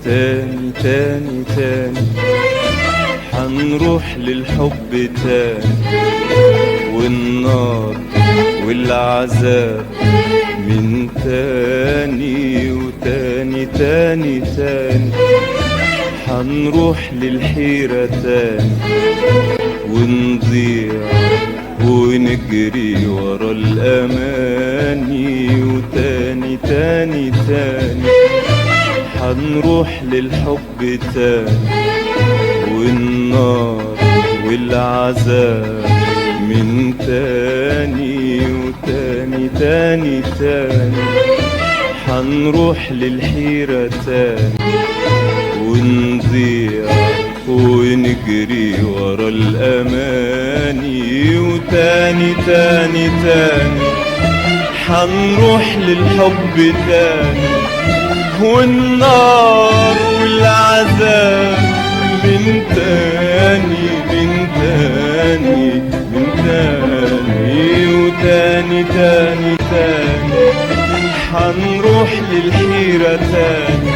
تاني تاني تاني حنروح للحب تاني، والنار والعذاب من تاني وتاني تاني تاني حنروح للحيرة تاني، ونضيع ونجري ورا الأماني، وتاني تاني تاني حنروح للحب تاني، والنار والعذاب من تاني وتاني تاني تاني حنروح للحيرة تاني، ونضيع ونجري ورا الأماني، وتاني تاني تاني حنروح للحب تاني، والنار والعذاب من تاني من تاني من تاني وتاني تاني تاني حنروح للحيرة تاني،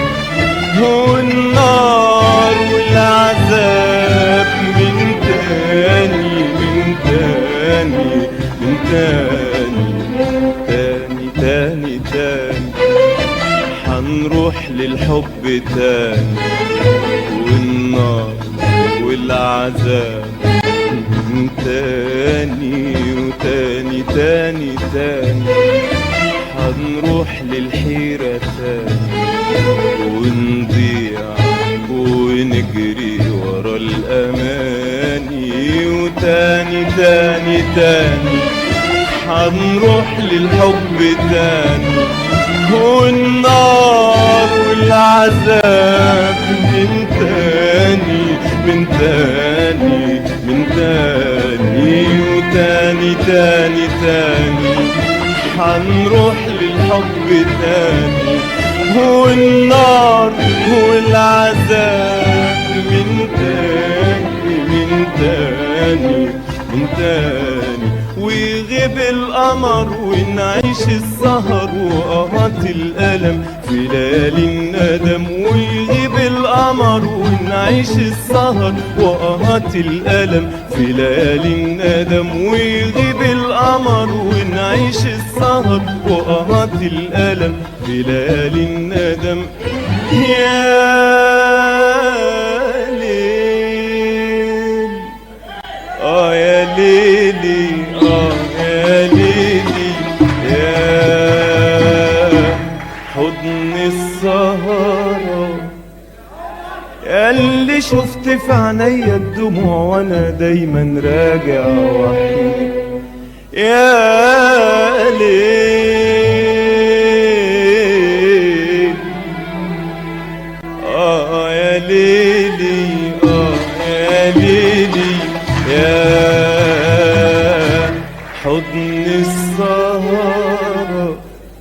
والنار والعذاب من تاني من تاني من تاني تاني تاني تاني حنروح للحب تاني، والنار والعذاب من تاني وتاني تاني تاني حنروح للحيرة تاني، ونضيع ونجري ورا الأماني، وتاني تاني تاني حنروح للحب تاني، والنار والعذاب من تاني من تاني من تاني وتاني تاني تاني حنروح للحب تاني، والنار والعذاب من تاني من تاني من تاني، ويغيب القمر ونعيش السهر وقهات الألم في ليالي الندم، ويغيب القمر ونعيش السهر وقهات الألم في ليالي الندم، ويغيب القمر ونعيش السهر وقهات الألم في ليالي الندم. يا ليل يا ليلي يا ليلي يا حضن السهرة، ياللي شفت في عينيا الدموع وانا دايما راجع وحيد، يا ليل يا ليلي يا ليلي يا حضن